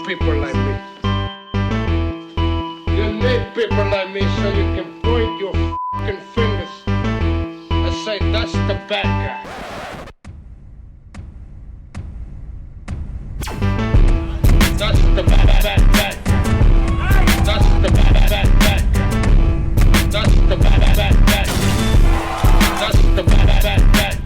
people like me. You need people like me so you can point your fucking fingers and say, that's the bad guy. That's the bad guy. That's the bad guy. That's the bad guy. That's the bad guy.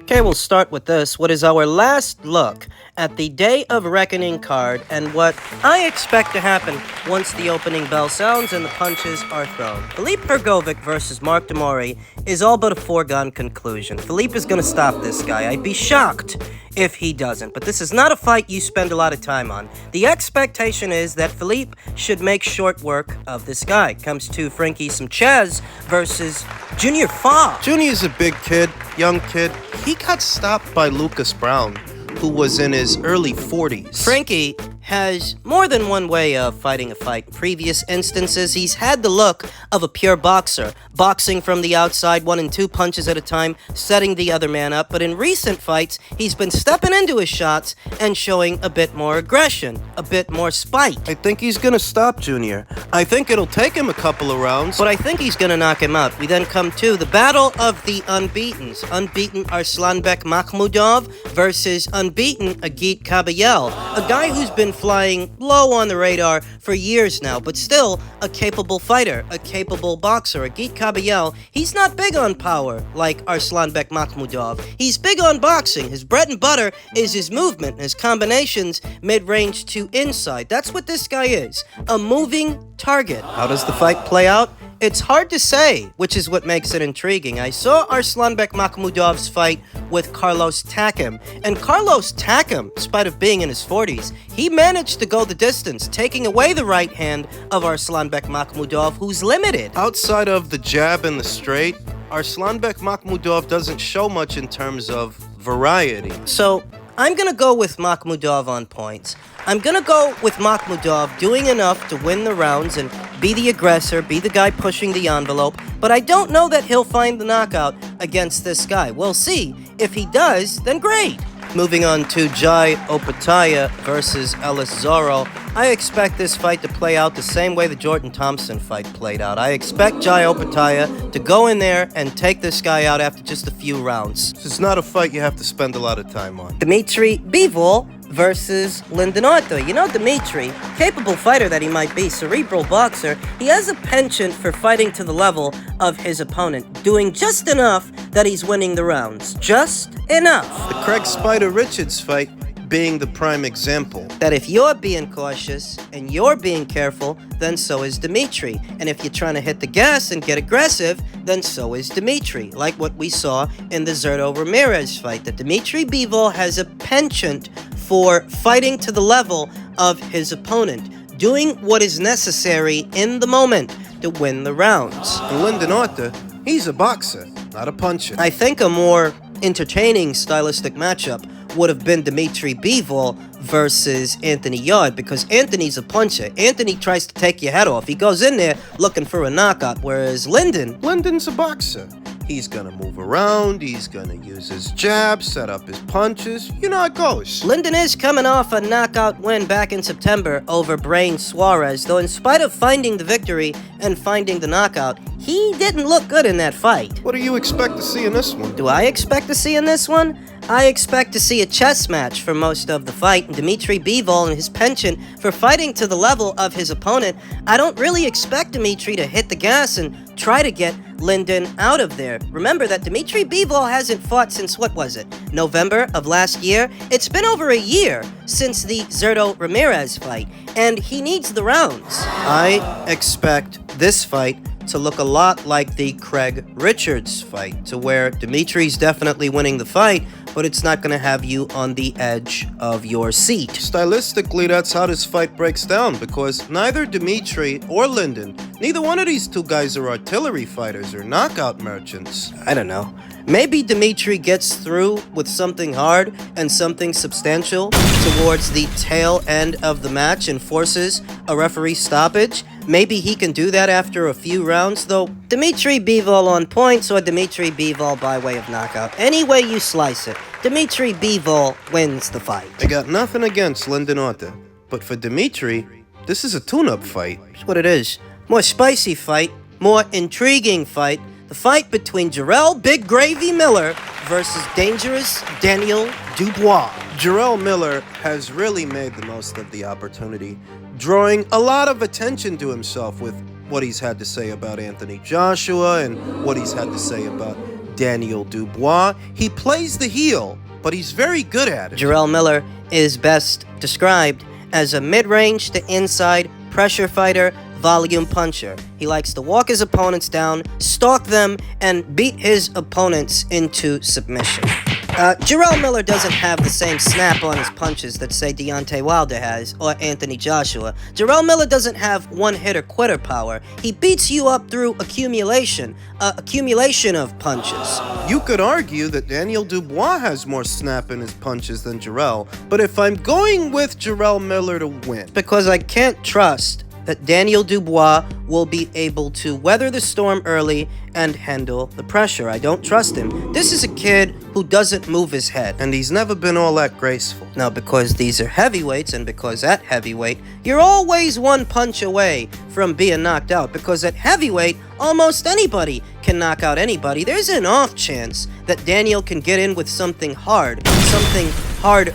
Okay, we'll start with this. What is our last look at the Day of Reckoning card and what I expect to happen once the opening bell sounds and the punches are thrown. Philippe Hrgovic versus Mark Demori is all but a foregone conclusion. Philippe is going to stop this guy. I'd be shocked if he doesn't, but this is not a fight you spend a lot of time on. The expectation is that Philippe should make short work of this guy. Comes to Frankie Sanchez versus Junior Fa. Junior's a big kid, young kid. He got stopped by Lucas Brown, who was in his early 40s. Frankie has more than one way of fighting a fight. In previous instances, he's had the look of a pure boxer, boxing from the outside, 1 and 2 punches at a time, setting the other man up. But in recent fights, he's been stepping into his shots and showing a bit more aggression, a bit more spite. I think he's gonna stop Junior. I think it'll take him a couple of rounds, but I think he's gonna knock him out. We then come to the battle of the unbeatens. Unbeaten Arslanbek Makhmudov versus unbeaten Agit Kabayel, a guy who's been flying low on the radar for years now, but still a capable fighter, a capable boxer. Agit Kabayel, he's not big on power like Arslanbek Makhmudov. He's big on boxing. His bread and butter is his movement, his combinations mid-range to inside. That's what this guy is, a moving target. How does the fight play out? It's hard to say, which is what makes it intriguing. I saw Arslanbek Makhmudov's fight with Carlos Takam, and Carlos Takam, in spite of being in his 40s, he managed to go the distance, taking away the right hand of Arslanbek Makhmudov, who's limited. Outside of the jab and the straight, Arslanbek Makhmudov doesn't show much in terms of variety. So, I'm gonna go with Makhmudov on points. I'm gonna go with Makhmudov doing enough to win the rounds and be the aggressor, be the guy pushing the envelope, but I don't know that he'll find the knockout against this guy. We'll see. If he does, then great. Moving on to Jai Opataya versus Ellis Zorro. I expect this fight to play out the same way the Jordan Thompson fight played out. I expect Jai Opataya to go in there and take this guy out after just a few rounds. This is not a fight you have to spend a lot of time on. Dmitry Bivol versus Lyndon Otto. You know, Dmitry, capable fighter that he might be, cerebral boxer, he has a penchant for fighting to the level of his opponent, doing just enough that he's winning the rounds. Just enough. The Craig Spider Richards fight being the prime example. That if you're being cautious and you're being careful, then so is Dmitry. And if you're trying to hit the gas and get aggressive, then so is Dmitry. Like what we saw in the Zurdo Ramirez fight, that Dmitry Bivol has a penchant for fighting to the level of his opponent, doing what is necessary in the moment to win the rounds. And Lyndon Orta, he's a boxer, not a puncher. I think a more entertaining stylistic matchup would have been Dmitry Bivol versus Anthony Yarde, because Anthony's a puncher. Anthony tries to take your head off. He goes in there looking for a knockout, whereas Lyndon's a boxer. He's gonna move around, he's gonna use his jab, set up his punches. You know how it goes. Lyndon is coming off a knockout win back in September over Brain Suarez, though in spite of finding the victory and finding the knockout, he didn't look good in that fight. What do you expect to see in this one? Do I expect to see in this one? I expect to see a chess match for most of the fight, and Dmitry Bivol and his penchant for fighting to the level of his opponent. I don't really expect Dmitry to hit the gas and try to get Lyndon out of there. Remember that Dmitry Bivol hasn't fought since, what was it, November of last year? It's been over a year since the Zurdo Ramirez fight, and he needs the rounds. I expect this fight to look a lot like the Craig Richards fight, to where Dimitri's definitely winning the fight, but it's not going to have you on the edge of your seat. Stylistically, that's how this fight breaks down, because neither Dimitri or Lyndon, neither one of these two guys are artillery fighters or knockout merchants. I don't know. Maybe Dimitri gets through with something hard and something substantial towards the tail end of the match and forces a referee stoppage. Maybe he can do that after a few rounds, though. Dimitri Bivol on points or Dimitri Bivol by way of knockout. Any way you slice it, Dimitri Bivol wins the fight. I got nothing against Lyndon Orta, but for Dimitri, this is a tune-up fight. That's what it is. More spicy fight, more intriguing fight. The fight between Jarrell Big Gravy Miller versus dangerous Daniel Dubois. Jarrell Miller has really made the most of the opportunity, drawing a lot of attention to himself with what he's had to say about Anthony Joshua and what he's had to say about Daniel Dubois. He plays the heel, but he's very good at it. Jarrell Miller is best described as a mid-range to inside pressure fighter, volume puncher. He likes to walk his opponents down, stalk them, and beat his opponents into submission. Jarrell Miller doesn't have the same snap on his punches that, say, Deontay Wilder has, or Anthony Joshua. Jarrell Miller doesn't have one-hitter-quitter power. He beats you up through accumulation of punches. You could argue that Daniel Dubois has more snap in his punches than Jarrell, but if I'm going with Jarrell Miller to win, Because I can't trust that Daniel Dubois will be able to weather the storm early and handle the pressure. I don't trust him. This is a kid who doesn't move his head. and he's never been all that graceful. Now, because these are heavyweights, and because at heavyweight, you're always one punch away from being knocked out. Because at heavyweight, almost anybody can knock out anybody. There's an off chance that Daniel can get in with something hard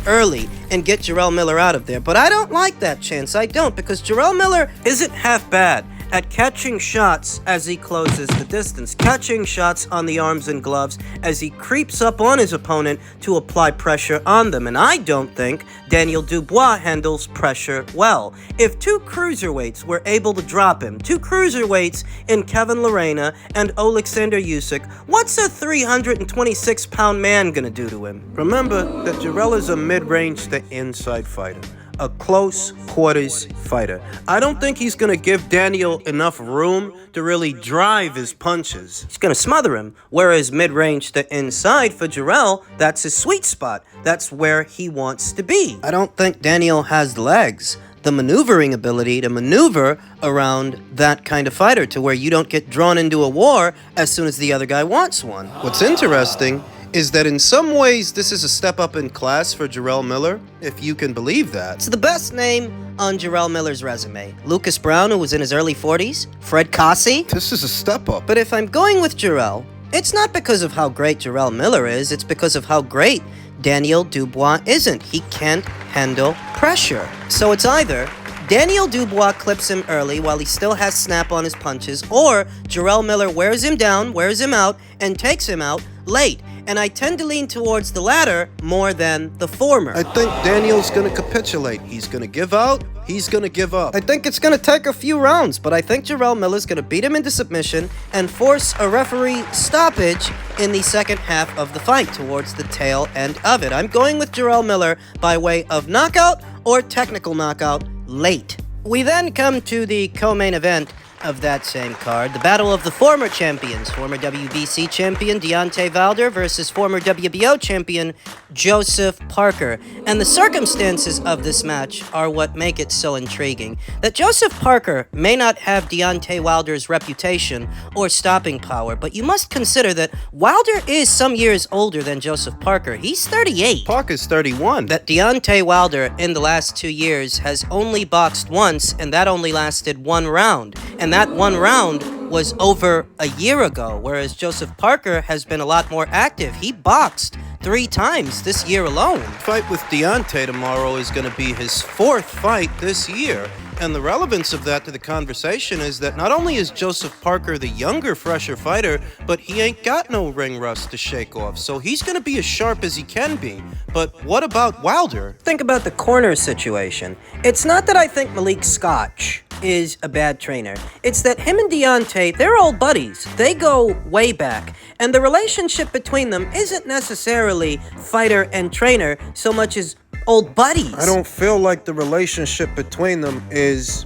early, and get Jarrell Miller out of there. But I don't like that chance. I don't, because Jarrell Miller isn't half bad at catching shots as he closes the distance, catching shots on the arms and gloves as he creeps up on his opponent to apply pressure on them. And I don't think Daniel Dubois handles pressure well. If two cruiserweights were able to drop him, two cruiserweights in Kevin Lerena and Alexander Usyk, what's a 326-pound man gonna do to him? Remember that Jarrell is a mid-range to inside fighter, a close quarters fighter. I don't think he's going to give Daniel enough room to really drive his punches. He's gonna smother him. Whereas mid-range to inside for Jarrell, that's his sweet spot. That's where he wants to be. I don't think Daniel has the legs, the maneuvering ability to maneuver around that kind of fighter to where you don't get drawn into a war as soon as the other guy wants one. What's interesting is that in some ways this is a step up in class for Jarrell Miller, if you can believe that. It's the best name on Jarrell Miller's resume. Lucas Brown, who was in his early 40s. Fred Cossie. This is a step up. But if I'm going with Jarrell, it's not because of how great Jarrell Miller is, it's because of how great Daniel Dubois isn't. He can't handle pressure. So it's either Daniel Dubois clips him early while he still has snap on his punches, or Jarrell Miller wears him down, wears him out, and takes him out late. And I tend to lean towards the latter more than the former. I think Daniel's gonna capitulate. He's gonna give out. He's gonna give up. I think it's gonna take a few rounds, but I think Jarrell Miller's gonna beat him into submission and force a referee stoppage in the second half of the fight towards the tail end of it. I'm going with Jarrell Miller by way of knockout or technical knockout late. We then come to the co-main event of that same card, the battle of the former champions, former WBC champion Deontay Wilder versus former WBO champion Joseph Parker. And the circumstances of this match are what make it so intriguing. That Joseph Parker may not have Deontay Wilder's reputation or stopping power, but you must consider that Wilder is some years older than Joseph Parker. He's 38. Parker's 31. That Deontay Wilder in the last 2 years has only boxed once, and that only lasted one round. And that one round was over a year ago, whereas Joseph Parker has been a lot more active. He boxed 3 times this year alone. Fight with Deontay tomorrow is going to be his 4th fight this year. And the relevance of that to the conversation is that not only is Joseph Parker the younger, fresher fighter, but he ain't got no ring rust to shake off. So he's going to be as sharp as he can be. But what about Wilder? Think about the corner situation. It's not that I think Malik Scotch is a bad trainer. It's that him and Deontay, they're old buddies. They go way back. And the relationship between them isn't necessarily fighter and trainer so much as old buddies. I don't feel like the relationship between them is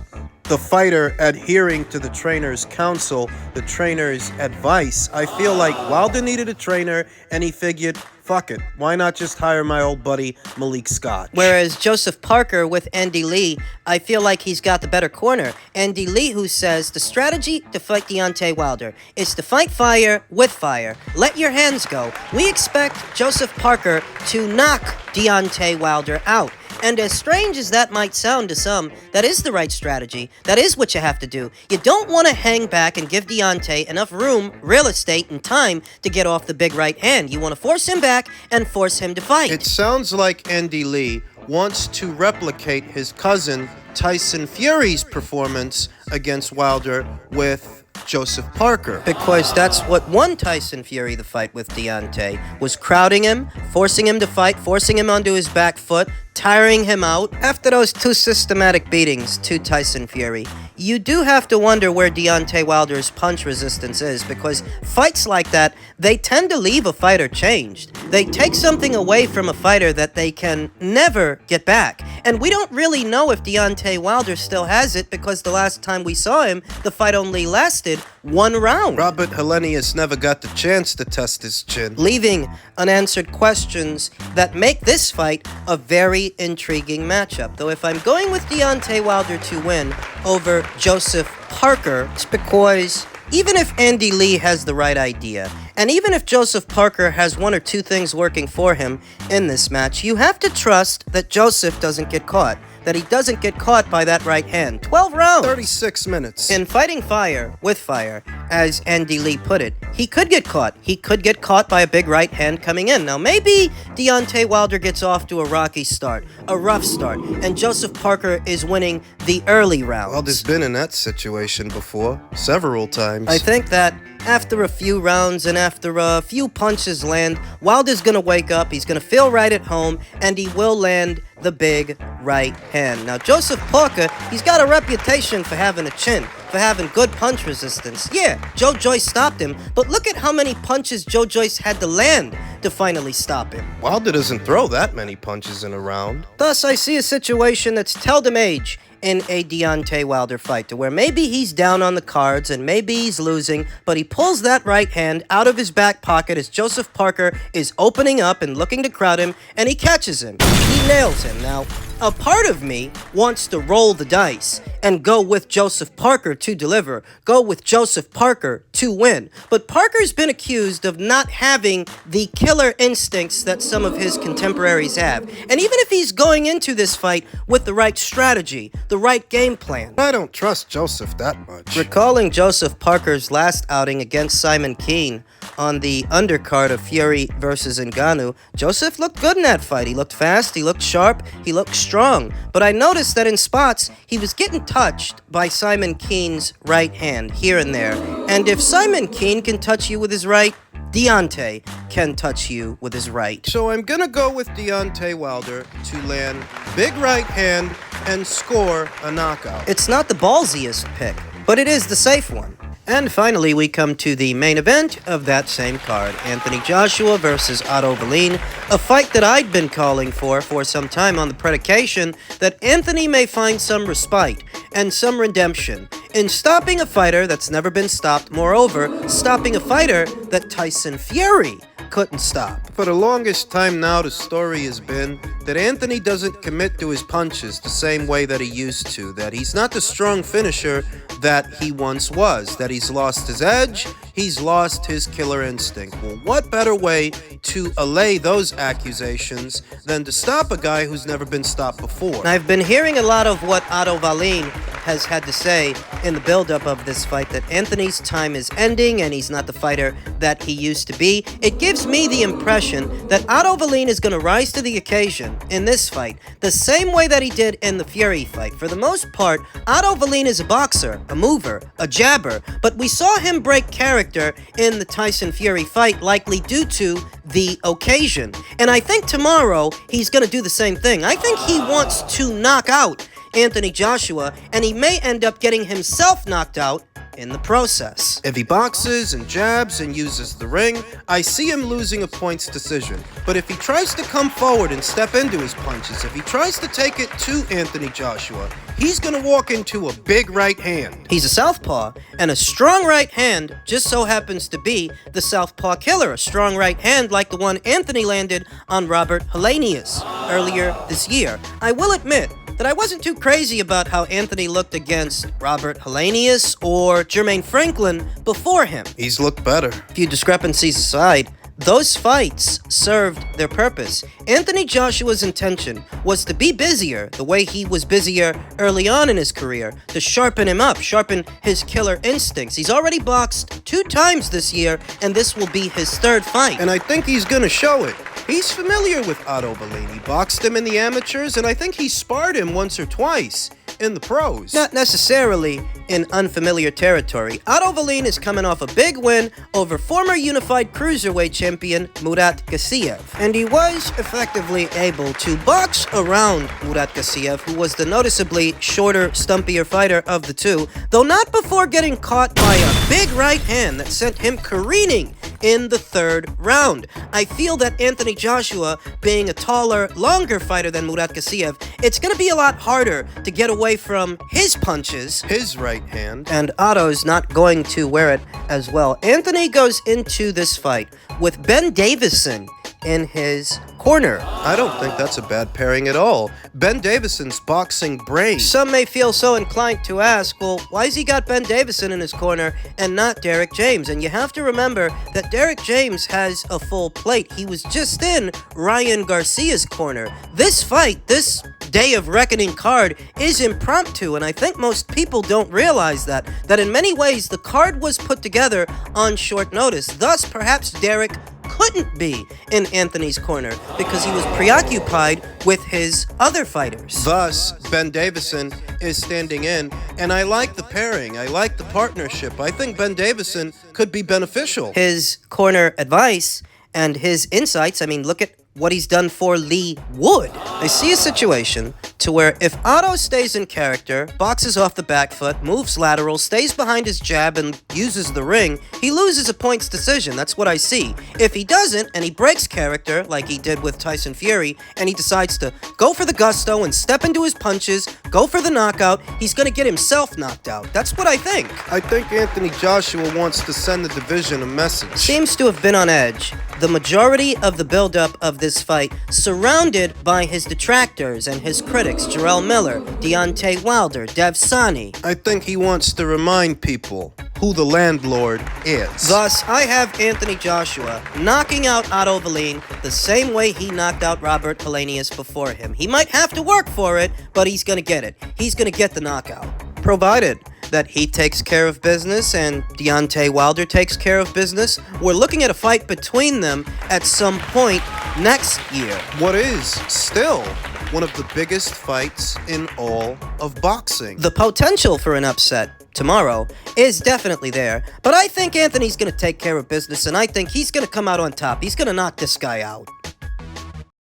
the fighter adhering to the trainer's counsel, the trainer's advice. I feel like Wilder needed a trainer, and he figured, fuck it, why not just hire my old buddy Malik Scott? Whereas Joseph Parker with Andy Lee, I feel like he's got the better corner. Andy Lee, who says the strategy to fight Deontay Wilder is to fight fire with fire. Let your hands go. We expect Joseph Parker to knock Deontay Wilder out. And as strange as that might sound to some, that is the right strategy. That is what you have to do. You don't want to hang back and give Deontay enough room, real estate, and time to get off the big right hand. You want to force him back and force him to fight. It sounds like Andy Lee wants to replicate his cousin Tyson Fury's performance against Wilder with Joseph Parker. Because that's what won Tyson Fury the fight with Deontay, was crowding him, forcing him to fight, forcing him onto his back foot, tiring him out. After those two systematic beatings to Tyson Fury, you do have to wonder where Deontay Wilder's punch resistance is, because fights like that, they tend to leave a fighter changed. They take something away from a fighter that they can never get back. And we don't really know if Deontay Wilder still has it, because the last time we saw him, the fight only lasted one round. Robert Helenius never got the chance to test his chin, leaving unanswered questions that make this fight a very intriguing matchup. Though if I'm going with Deontay Wilder to win over Joseph Parker, it's because even if Andy Lee has the right idea, and even if Joseph Parker has one or two things working for him in this match, you have to trust that Joseph doesn't get caught. That he doesn't get caught by that right hand. 12 rounds. 36 minutes. In fighting fire with fire, as Andy Lee put it, he could get caught. He could get caught by a big right hand coming in. Now, maybe Deontay Wilder gets off to a rocky start, a rough start, and Joseph Parker is winning the early rounds. Wilder's been in that situation before, several times. I think that after a few rounds and after a few punches land, Wilder's gonna wake up, he's gonna feel right at home, and he will land the big right hand. Now, Joseph Parker, he's got a reputation for having a chin, for having good punch resistance. Yeah, Joe Joyce stopped him, but look at how many punches Joe Joyce had to land to finally stop him. Wilder doesn't throw that many punches in a round. Thus, I see a situation that's tell-them age in a Deontay Wilder fight, to where maybe he's down on the cards and maybe he's losing, but he pulls that right hand out of his back pocket as Joseph Parker is opening up and looking to crowd him, and he catches him. He nails him. Now, a part of me wants to roll the dice and go with Joseph Parker to deliver, go with Joseph Parker to win. But Parker's been accused of not having the killer instincts that some of his contemporaries have. And even if he's going into this fight with the right strategy, the right game plan, I don't trust Joseph that much. Recalling Joseph Parker's last outing against Simon Keane on the undercard of Fury versus Ngannou, Joseph looked good in that fight. He looked fast, he looked sharp, he looked strong. But I noticed that in spots, he was getting touched by Simon Keane's right hand here and there. And if Simon Keane can touch you with his right, Deontay can touch you with his right. So I'm gonna go with Deontay Wilder to land big right hand and score a knockout. It's not the ballsiest pick, but it is the safe one. And finally, we come to the main event of that same card, Anthony Joshua versus Otto Wallin, a fight that I'd been calling for some time on the predication that Anthony may find some respite and some redemption in stopping a fighter that's never been stopped, moreover, stopping a fighter that Tyson Fury couldn't stop. For the longest time now, the story has been that Anthony doesn't commit to his punches the same way that he used to, that he's not the strong finisher that he once was, that he's lost his edge, he's lost his killer instinct. Well, what better way to allay those accusations than to stop a guy who's never been stopped before? I've been hearing a lot of what Otto Wallin has had to say in the build-up of this fight, that Anthony's time is ending and he's not the fighter that he used to be. It gives me the impression that Otto Wallin is going to rise to the occasion in this fight the same way that he did in the Fury fight. For the most part, Otto Wallin is a boxer, a mover, a jabber, but we saw him break character in the Tyson Fury fight, likely due to the occasion. And I think tomorrow he's going to do the same thing. I think he wants to knock out Anthony Joshua, and he may end up getting himself knocked out in the process. If he boxes and jabs and uses the ring, I see him losing a points decision. But if he tries to come forward and step into his punches, if he tries to take it to Anthony Joshua, he's gonna walk into a big right hand. He's a southpaw, and a strong right hand just so happens to be the southpaw killer, a strong right hand like the one Anthony landed on Robert Helenius earlier this year. I will admit that I wasn't too crazy about how Anthony looked against Robert Helenius or Jermaine Franklin before him. He's looked better. A few discrepancies aside, those fights served their purpose. Anthony Joshua's intention was to be busier the way he was busier early on in his career, to sharpen him up, sharpen his killer instincts. He's already boxed 2 times this year, and this will be his 3rd fight. And I think he's gonna show it. He's familiar with Otto Wallin. He boxed him in the amateurs, and I think he sparred him once or twice in the pros. Not necessarily in unfamiliar territory. Otto Wallin is coming off a big win over former unified cruiserweight champion Murat Gassiev, and he was effectively able to box around Murat Gassiev, who was the noticeably shorter, stumpier fighter of the two, though not before getting caught by a big right hand that sent him careening in the 3rd round. I feel that Anthony Joshua, being a taller, longer fighter than Murat Gassiev, it's gonna be a lot harder to get away from his punches. His right hand. And Otto's not going to wear it as well. Anthony goes into this fight with Ben Davison in his corner. I don't think that's a bad pairing at all. Ben Davison's boxing brain. Some may feel so inclined to ask, well, why's he got Ben Davison in his corner and not Derek James? And you have to remember that Derek James has a full plate. He was just in Ryan Garcia's corner. This fight, this Day of Reckoning card is impromptu, and I think most people don't realize that in many ways the card was put together on short notice. Thus, perhaps Derek couldn't be in Anthony's corner because he was preoccupied with his other fighters. Thus, Ben Davison is standing in, and I like the pairing. I like the partnership. I think Ben Davison could be beneficial. His corner advice and his insights, I mean, look at what he's done for Lee Wood. I see a situation to where if Otto stays in character, boxes off the back foot, moves lateral, stays behind his jab, and uses the ring, he loses a points decision. That's what I see. If he doesn't, and he breaks character, like he did with Tyson Fury, and he decides to go for the gusto and step into his punches, go for the knockout, he's gonna get himself knocked out. That's what I think. I think Anthony Joshua wants to send the division a message. Seems to have been on edge. The majority of the buildup of this fight surrounded by his detractors and his critics, Jarrell Miller, Deontay Wilder, Dev Sani. I think he wants to remind people who the landlord is. Thus, I have Anthony Joshua knocking out Otto Wallin the same way he knocked out Robert Helenius before him. He might have to work for it, but he's gonna get it. He's gonna get the knockout. Provided that he takes care of business and Deontay Wilder takes care of business, we're looking at a fight between them at some point next year. What is still one of the biggest fights in all of boxing. The potential for an upset tomorrow is definitely there, but I think Anthony's gonna take care of business, and I think he's gonna come out on top. He's gonna knock this guy out.